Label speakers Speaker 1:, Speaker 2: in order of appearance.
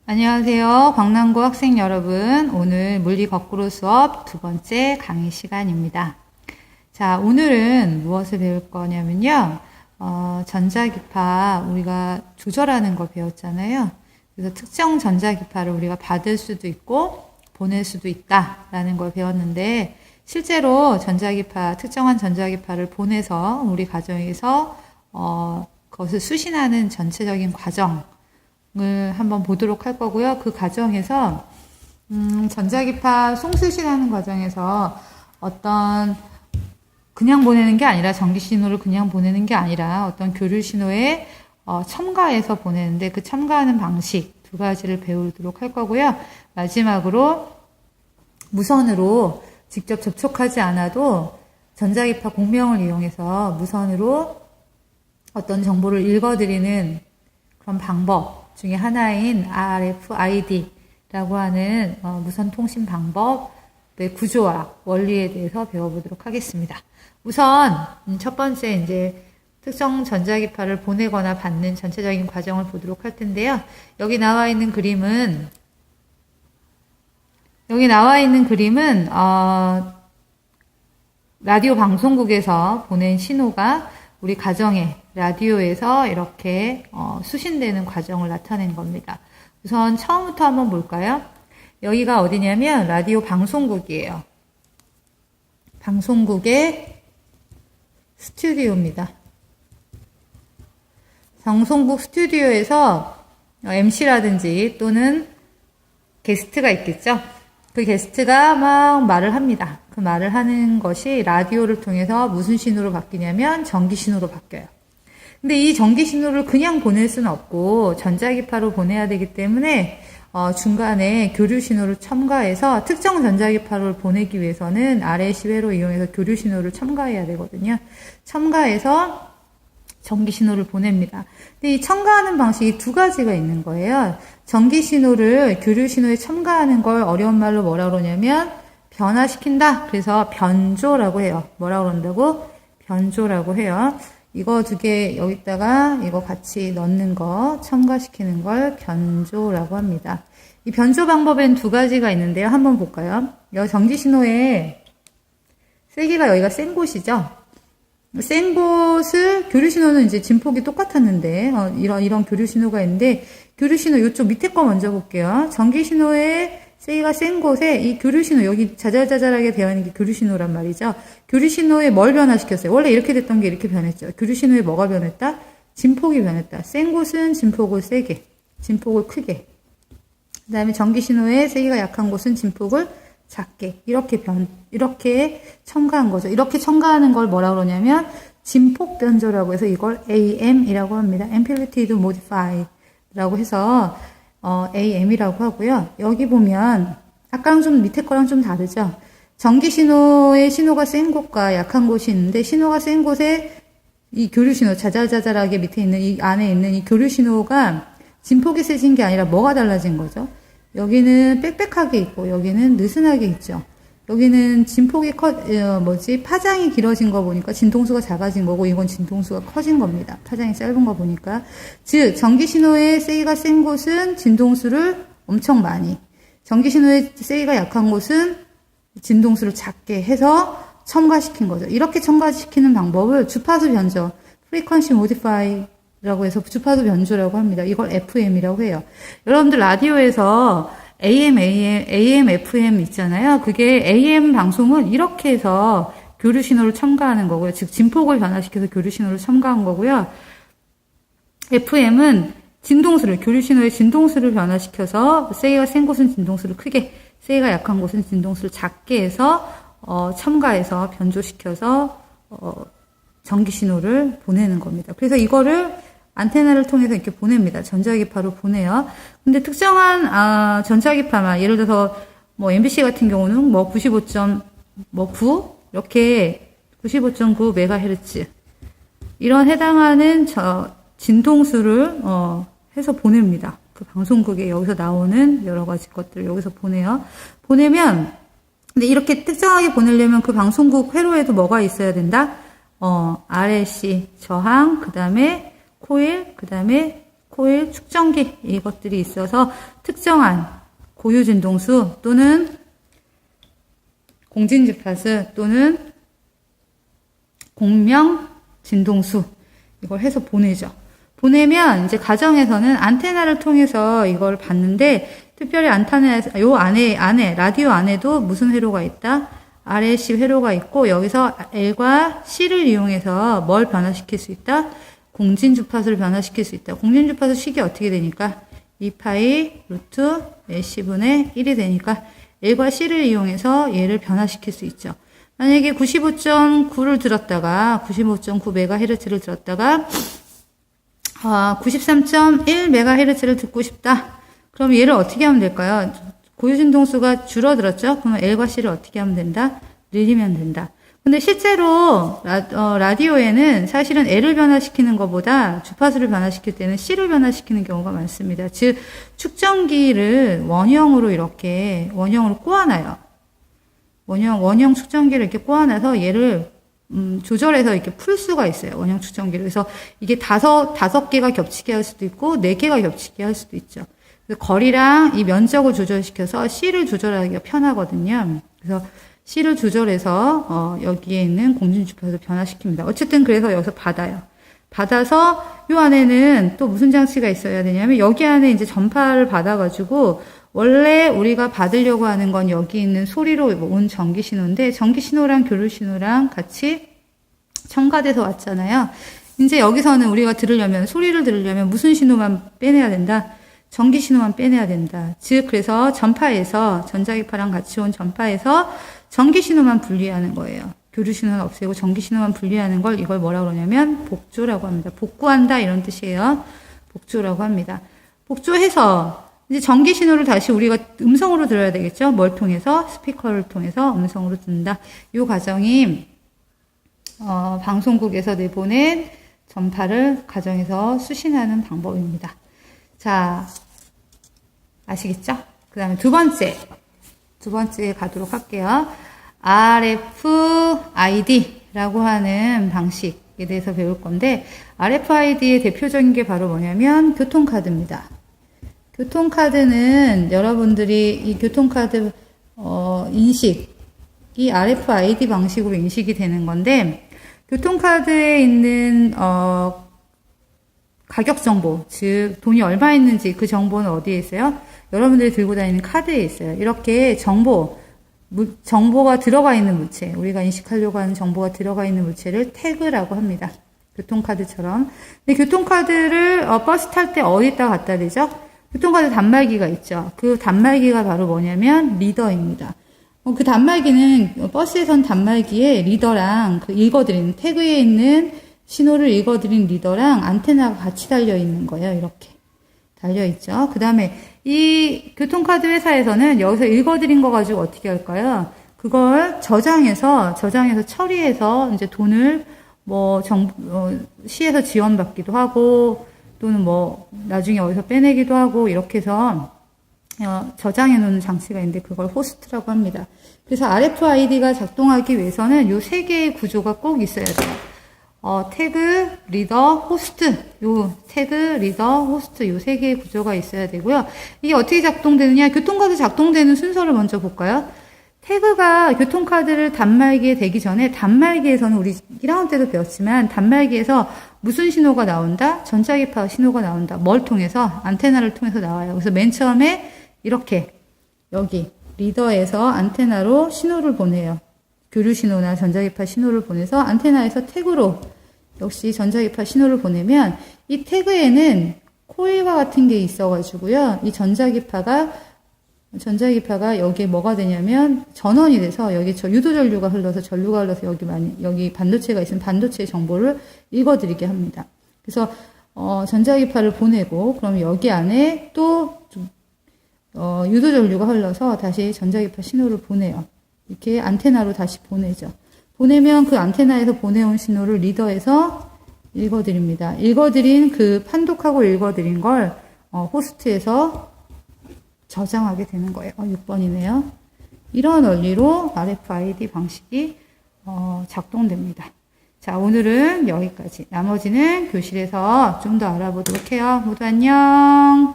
Speaker 1: 안녕하세요. 광남고 학생 여러분. 오늘 물리 거꾸로 수업 두 번째 강의 시간입니다. 자, 오늘은 무엇을 배울 거냐면요. 전자기파 우리가 조절하는 거 배웠잖아요. 그래서 특정 전자기파를 우리가 받을 수도 있고 보낼 수도 있다라는 걸 배웠는데 실제로 특정한 전자기파를 보내서 우리 가정에서 그것을 수신하는 전체적인 과정을 한번 보도록 할 거고요. 그 과정에서 전자기파 송수신하는 과정에서 어떤 그냥 보내는 게 아니라 전기신호를 그냥 보내는 게 아니라 어떤 교류신호에 첨가해서 보내는데 그 첨가하는 방식 두 가지를 배우도록 할 거고요. 마지막으로 무선으로 직접 접촉하지 않아도 전자기파 공명을 이용해서 무선으로 어떤 정보를 읽어드리는 그런 방법 중에 하나인 RFID라고 하는 무선 통신 방법의 구조와 원리에 대해서 배워보도록 하겠습니다. 우선 첫 번째 이제 특정 전자기파를 보내거나 받는 전체적인 과정을 보도록 할 텐데요. 여기 나와 있는 그림은 라디오 방송국에서 보낸 신호가 우리 가정의 라디오에서 이렇게 수신되는 과정을 나타낸 겁니다. 우선 처음부터 한번 볼까요? 여기가 어디냐면 라디오 방송국이에요. 방송국의 스튜디오입니다. 방송국 스튜디오에서 MC라든지 또는 게스트가 있겠죠. 그 게스트가 막 말을 합니다. 그 말을 하는 것이 라디오를 통해서 무슨 신호로 바뀌냐면 전기 신호로 바뀌어요. 근데 이 전기 신호를 그냥 보낼 수는 없고 전자기파로 보내야 되기 때문에 중간에 교류 신호를 첨가해서 특정 전자기파를 보내기 위해서는 RLC 회로 이용해서 교류 신호를 첨가해야 되거든요. 첨가해서 전기 신호를 보냅니다. 근데 이 첨가하는 방식이 두 가지가 있는 거예요. 전기 신호를 교류 신호에 첨가하는 걸 어려운 말로 뭐라 그러냐면 변화시킨다. 그래서 변조라고 해요. 뭐라 그런다고? 변조라고 해요. 이거 두 개 여기다가 이거 같이 넣는 거 첨가시키는 걸 변조라고 합니다. 이 변조 방법엔 두 가지가 있는데요. 한번 볼까요? 여기 전기 신호의 세기가 여기가 센 곳이죠. 센 곳을 교류 신호는 이제 진폭이 똑같았는데 이런 교류 신호가 있는데 교류 신호 이쪽 밑에 거 먼저 볼게요. 전기 신호의 세기가 센 곳에 이 교류 신호 여기 자잘자잘하게 되어 있는 게 교류 신호란 말이죠. 교류 신호에 뭘 변화시켰어요? 원래 이렇게 됐던 게 이렇게 변했죠. 교류 신호에 뭐가 변했다? 진폭이 변했다. 센 곳은 진폭을 세게, 진폭을 크게. 그다음에 전기 신호의 세기가 약한 곳은 진폭을 작게 이렇게 첨가한 거죠. 이렇게 첨가하는 걸 뭐라 그러냐면 진폭 변조라고 해서 이걸 AM이라고 합니다. Amplitude Modify라고 해서 AM이라고 하고요. 여기 보면 아까랑 좀 밑에 거랑 좀 다르죠. 전기 신호의 신호가 센 곳과 약한 곳이 있는데 신호가 센 곳에 이 교류 신호 자잘자잘하게 밑에 있는 이 안에 있는 이 교류 신호가 진폭이 세진 게 아니라 뭐가 달라진 거죠? 여기는 빽빽하게 있고 여기는 느슨하게 있죠. 여기는 진폭이 파장이 길어진 거 보니까 진동수가 작아진 거고 이건 진동수가 커진 겁니다. 파장이 짧은 거 보니까. 즉 전기 신호의 세기가 센 곳은 진동수를 엄청 많이, 전기 신호의 세기가 약한 곳은 진동수를 작게 해서 첨가시킨 거죠. 이렇게 첨가시키는 방법을 주파수 변조, Frequency Modify 라고 해서 주파수 변조라고 합니다. 이걸 FM이라고 해요. 여러분들 라디오에서 AM, FM 있잖아요. 그게 AM 방송은 이렇게 해서 교류 신호를 첨가하는 거고요. 즉 진폭을 변화시켜서 교류 신호를 첨가한 거고요. FM은 교류 신호의 진동수를 변화시켜서 세기가 센 곳은 진동수를 크게, 세기가 약한 곳은 진동수를 작게 해서 첨가해서 변조시켜서 전기 신호를 보내는 겁니다. 그래서 이거를 안테나를 통해서 이렇게 보냅니다. 전자기파로 보내요. 근데 특정한 전자기파만 예를 들어서 MBC 같은 경우는 95.9 이렇게 95.9 메가헤르츠 이런 해당하는 진동수를 해서 보냅니다. 그 방송국에 여기서 나오는 여러 가지 것들을 여기서 보내요. 보내면 근데 이렇게 특정하게 보내려면 그 방송국 회로에도 뭐가 있어야 된다? RLC 저항, 그 다음에 코일, 그 다음에 코일, 축전기 이것들이 있어서 특정한 고유 진동수 또는 공진 주파수 또는 공명 진동수 이걸 해서 보내죠. 보내면 이제 가정에서는 안테나를 통해서 이걸 받는데 특별히 안테나에서 요 안에 라디오 안에도 무슨 회로가 있다? RLC 회로가 있고 여기서 L과 C를 이용해서 뭘 변화시킬 수 있다? 공진 주파수를 변화시킬 수 있다. 공진 주파수 식이 어떻게 되니까 2파이 루트 LC분의 1이 되니까 L과 C를 이용해서 얘를 변화시킬 수 있죠. 만약에 95.9를 들었다가 95.9MHz를 들었다가 93.1MHz를 듣고 싶다. 그럼 얘를 어떻게 하면 될까요? 고유진동수가 줄어들었죠? 그러면 L과 C를 어떻게 하면 된다? 늘리면 된다. 근데 실제로 라디오에는 사실은 L을 변화시키는 것보다 주파수를 변화시킬 때는 C를 변화시키는 경우가 많습니다. 즉 축전기를 원형으로 꼬아놔요. 원형 축전기를 이렇게 꼬아놔서 얘를 조절해서 이렇게 풀 수가 있어요. 원형 축전기를. 그래서 이게 다섯 개가 겹치게 할 수도 있고, 4개가 겹치게 할 수도 있죠. 그래서 거리랑 이 면적을 조절시켜서 C를 조절하기가 편하거든요. 그래서 C를 조절해서, 여기에 있는 공진주파수를 변화시킵니다. 어쨌든 그래서 여기서 받아요. 받아서 요 안에는 또 무슨 장치가 있어야 되냐면, 여기 안에 이제 전파를 받아가지고, 원래 우리가 받으려고 하는 건 여기 있는 소리로 온 전기 신호인데 전기 신호랑 교류 신호랑 같이 첨가돼서 왔잖아요. 이제 여기서는 우리가 소리를 들으려면 무슨 신호만 빼내야 된다? 전기 신호만 빼내야 된다. 즉 그래서 전파에서 전자기파랑 같이 온 전파에서 전기 신호만 분리하는 거예요. 교류 신호는 없애고 전기 신호만 분리하는 걸 이걸 뭐라고 그러냐면 복조라고 합니다. 복구한다 이런 뜻이에요. 복조라고 합니다. 복조해서 이제 전기 신호를 다시 우리가 음성으로 들어야 되겠죠? 뭘 통해서? 스피커를 통해서 음성으로 듣는다. 이 과정이 방송국에서 내보낸 전파를 가정에서 수신하는 방법입니다. 자, 아시겠죠? 그 다음에 두 번째 가도록 할게요. RFID라고 하는 방식에 대해서 배울 건데 RFID의 대표적인 게 바로 뭐냐면 교통카드입니다. 교통카드는 여러분들이 이 교통카드 인식이 RFID 방식으로 인식이 되는 건데 교통카드에 있는 가격 정보, 즉 돈이 얼마 있는지 그 정보는 어디에 있어요? 여러분들이 들고 다니는 카드에 있어요. 이렇게 정보가 들어가 있는 물체, 우리가 인식하려고 하는 정보가 들어가 있는 물체를 태그라고 합니다. 교통카드처럼. 근데 교통카드를 버스 탈 때 어디다 갖다 대죠? 교통카드 단말기가 있죠. 그 단말기가 바로 뭐냐면 리더입니다. 그 단말기는 버스에선 단말기에 리더랑 그 읽어드리는 태그에 있는 신호를 읽어드린 리더랑 안테나가 같이 달려있는 거예요. 이렇게 달려있죠. 그 다음에 이 교통카드 회사에서는 여기서 읽어드린 거 가지고 어떻게 할까요? 그걸 저장해서 처리해서 이제 돈을 시에서 지원받기도 하고 또는 나중에 어디서 빼내기도 하고 이렇게 해서 저장해 놓는 장치가 있는데 그걸 호스트라고 합니다. 그래서 RFID가 작동하기 위해서는 요 세 개의 구조가 꼭 있어야 돼요. 태그, 리더, 호스트. 태그, 리더, 호스트 요 세 개의 구조가 있어야 되고요. 이게 어떻게 작동되느냐? 교통카드 작동되는 순서를 먼저 볼까요? 태그가 교통카드를 단말기에 대기 전에 단말기에서는 우리 1학년 때도 배웠지만 단말기에서 무슨 신호가 나온다? 전자기파 신호가 나온다. 뭘 통해서? 안테나를 통해서 나와요. 그래서 맨 처음에 이렇게 여기 리더에서 안테나로 신호를 보내요. 교류 신호나 전자기파 신호를 보내서 안테나에서 태그로 역시 전자기파 신호를 보내면 이 태그에는 코일과 같은 게 있어가지고요. 이 전자기파가 여기에 뭐가 되냐면 전원이 돼서 여기 유도전류가 흘러서 여기 반도체가 있으면 반도체의 정보를 읽어드리게 합니다. 그래서 전자기파를 보내고 그럼 여기 안에 또 유도전류가 흘러서 다시 전자기파 신호를 보내요. 이렇게 안테나로 다시 보내죠. 보내면 그 안테나에서 보내온 신호를 리더에서 읽어드립니다. 읽어드린 그 판독하고 읽어드린 걸 호스트에서 저장하게 되는 거예요. 6번이네요. 이런 원리로 RFID 방식이 작동됩니다. 자, 오늘은 여기까지. 나머지는 교실에서 좀 더 알아보도록 해요. 모두 안녕.